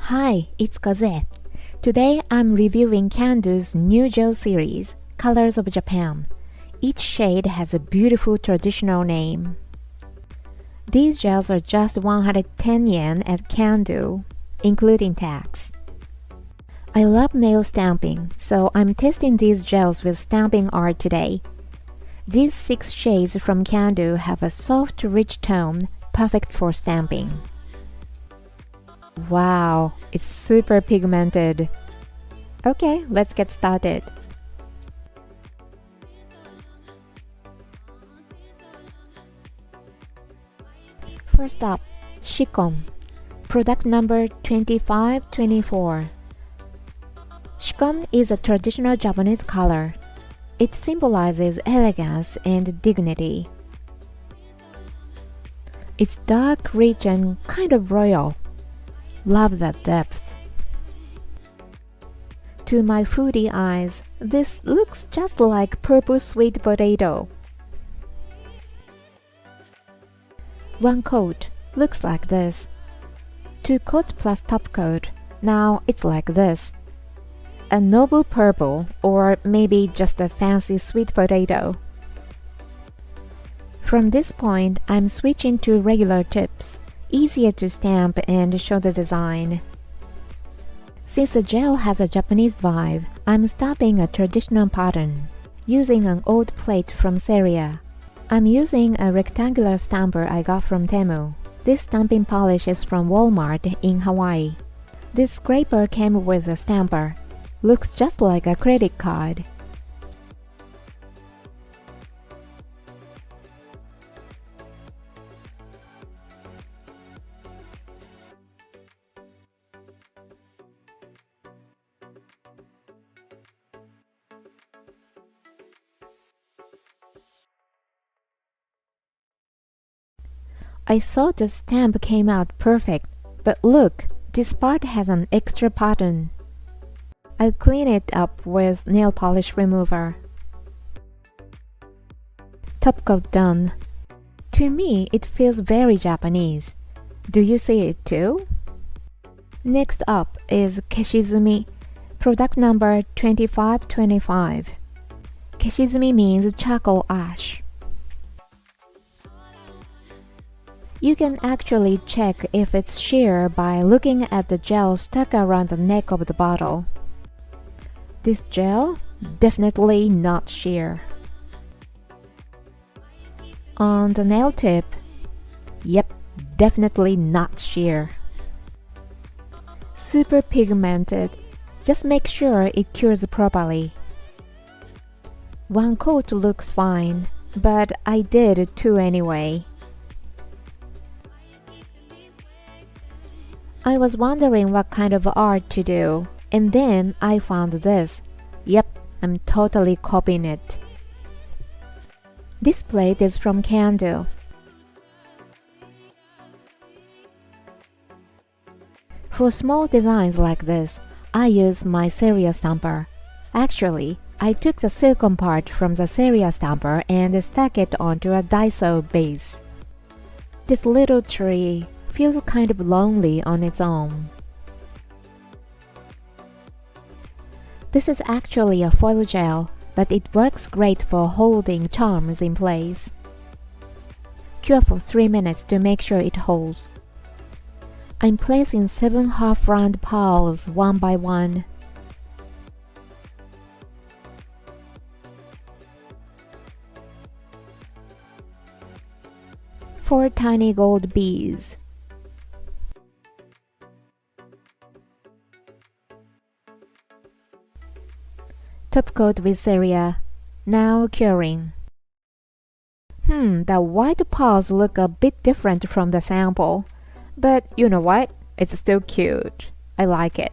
Hi, it's Kozue. Today I'm reviewing CanDo's new gel series, Colors of Japan. Each shade has a beautiful traditional name. These gels are just 110 yen at CanDo, including tax. I love nail stamping, so I'm testing these gels with stamping art today. These 6 shades from CanDo have a soft, rich tone, perfect for stamping. Wow, it's super pigmented. Okay, let's get started. First up, Shikon, product number 2524. Shikon is a traditional Japanese color. It symbolizes elegance and dignity. It's dark, rich, and kind of royal. Love that depth. To my foodie eyes, this looks just like purple sweet potato. One coat looks like this. 2 coats plus top coat. Now it's like this. A noble purple, or maybe just a fancy sweet potato. From this point, I'm switching to regular tips. Easier to stamp and show the design. Since the gel has a Japanese vibe, I'm stamping a traditional pattern, using an old plate from Seria. I'm using a rectangular stamper I got from Temu. This stamping polish is from Walmart in Hawaii. This scraper came with a stamper. Looks just like a credit card. I thought the stamp came out perfect, but look, this part has an extra pattern. I'll clean it up with nail polish remover. Top coat done. To me, it feels very Japanese. Do you see it too? Next up is Keshizumi, product number 2525. Keshizumi means charcoal ash. You can actually check if it's sheer by looking at the gel stuck around the neck of the bottle. This gel? Definitely not sheer. On the nail tip? Yep, definitely not sheer. Super pigmented. Just make sure it cures properly. One coat looks fine, but I did 2 anyway. I was wondering what kind of art to do, and then I found this. Yep, I'm totally copying it. This plate is from CanDo. For small designs like this, I use my Seria stamper. Actually, I took the silicone part from the Seria stamper and stuck it onto a Daiso base. This little tree feels kind of lonely on its own. This is actually a foil gel, but it works great for holding charms in place. Cure for 3 minutes to make sure it holds. I'm placing 7 half-round pearls one by one. Four tiny gold beads. Top coat with Seria. Now curing. The white pearls look a bit different from the sample. But you know what? It's still cute. I like it.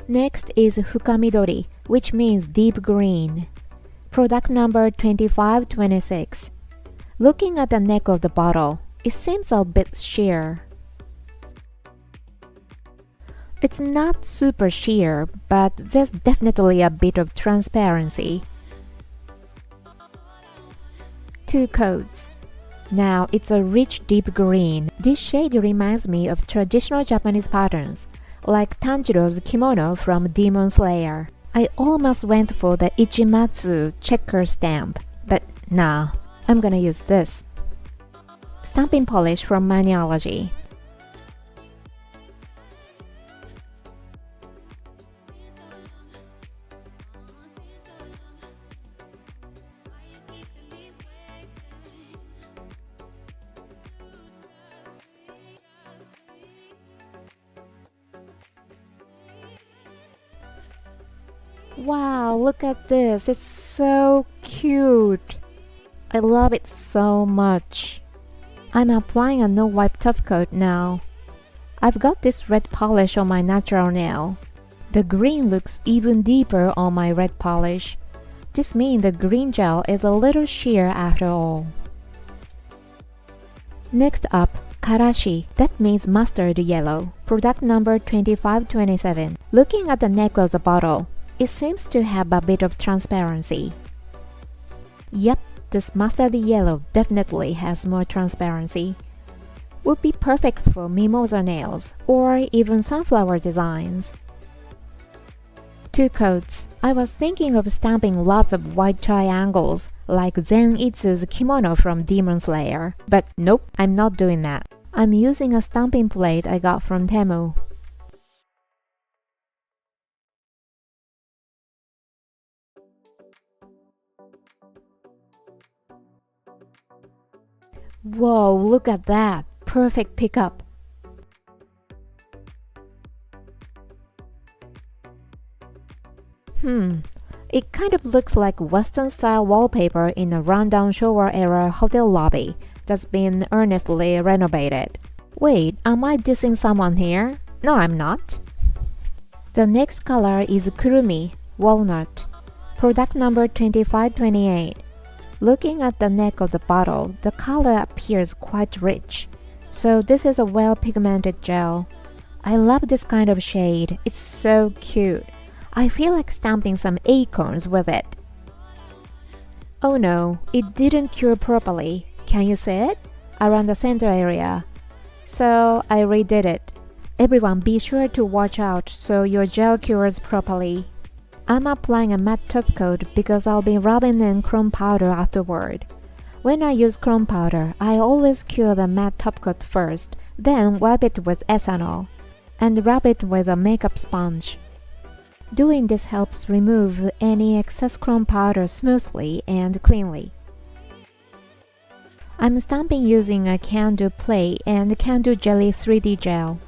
Next is Fukamidori, which means deep green. Product number 2526. Looking at the neck of the bottle, it seems a bit sheer. It's not super sheer, but there's definitely a bit of transparency. 2 coats. Now it's a rich deep green. This shade reminds me of traditional Japanese patterns, like Tanjiro's kimono from Demon Slayer. I almost went for the Ichimatsu checker stamp, but nah, I'm gonna use this. Stamping polish from Allergies. Wow, look at this. It's so cute. I love it so much. I'm applying a no-wipe top coat now. I've got this red polish on my natural nail. The green looks even deeper on my red polish. This means the green gel is a little sheer after all. Next up, Karashi, that means mustard yellow, product number 2527. Looking at the neck of the bottle, it seems to have a bit of transparency. Yep, this mustard yellow definitely has more transparency. Would be perfect for mimosa nails or even sunflower designs. 2 coats. I was thinking of stamping lots of white triangles like Zen Itsu's kimono from Demon Slayer, but nope, I'm not doing that. I'm using a stamping plate I got from Temu. Whoa, look at that! Perfect pickup! It kind of looks like Western-style wallpaper in a rundown Showa-era hotel lobby that's been earnestly renovated. Wait, am I dissing someone here? No, I'm not. The next color is Kurumi, Walnut, product number 2528. Looking at the neck of the bottle, the color appears quite rich, so this is a well-pigmented gel. I love this kind of shade, it's so cute. I feel like stamping some acorns with it. Oh no, it didn't cure properly. Can you see it? Around the center area. So I redid it. Everyone be sure to watch out so your gel cures properly. I'm applying a matte top coat because I'll be rubbing in chrome powder afterward. When I use chrome powder, I always cure the matte top coat first, then wipe it with ethanol, and rub it with a makeup sponge. Doing this helps remove any excess chrome powder smoothly and cleanly. I'm stamping using a CanDo Play and CanDo Jelly 3D gel.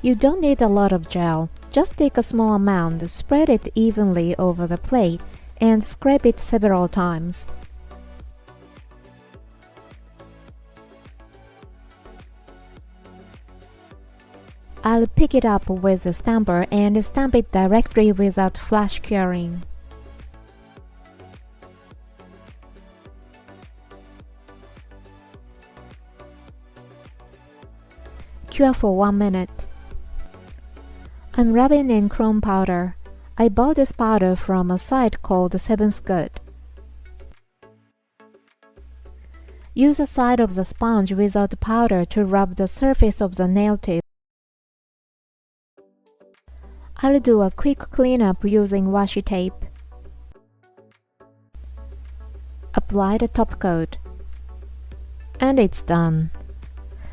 You don't need a lot of gel. Just take a small amount, spread it evenly over the plate, and scrape it several times. I'll pick it up with the stamper and stamp it directly without flash curing. Cure for 1 minute. I'm rubbing in chrome powder. I bought this powder from a site called Seven's Good. Use the side of the sponge without powder to rub the surface of the nail tip. I'll do a quick cleanup using washi tape. Apply the top coat. And it's done.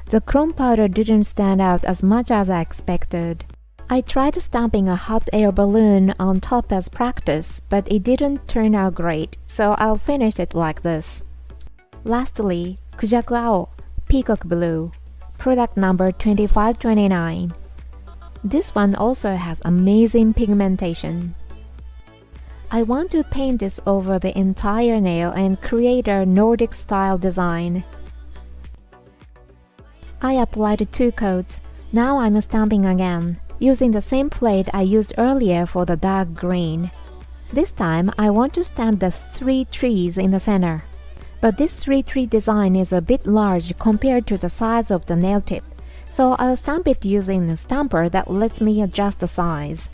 The chrome powder didn't stand out as much as I expected. I tried stamping a hot air balloon on top as practice, but it didn't turn out great, so I'll finish it like this. Lastly, Kujaku Ao, Peacock Blue, product number 2529. This one also has amazing pigmentation. I want to paint this over the entire nail and create a Nordic-style design. I applied 2 coats. Now I'm stamping again, using the same plate I used earlier for the dark green. This time I want to stamp the 3 trees in the center. But this 3-tree design is a bit large compared to the size of the nail tip, so I'll stamp it using a stamper that lets me adjust the size.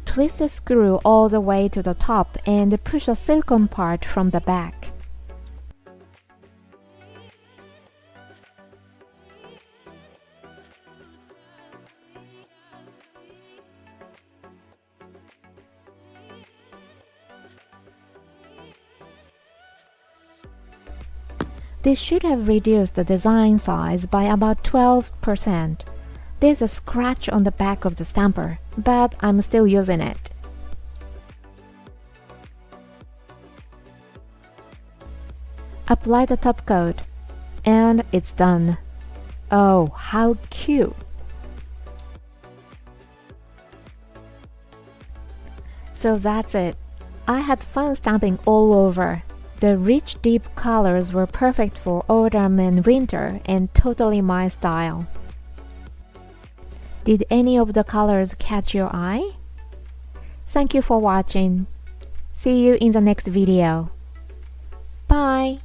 Twist the screw all the way to the top and push the silicone part from the back. This should have reduced the design size by about 12%. There's a scratch on the back of the stamper, but I'm still using it. Apply the top coat, and it's done. Oh, how cute! So that's it. I had fun stamping all over. The rich deep colors were perfect for autumn and winter and totally my style. Did any of the colors catch your eye? Thank you for watching. See you in the next video. Bye!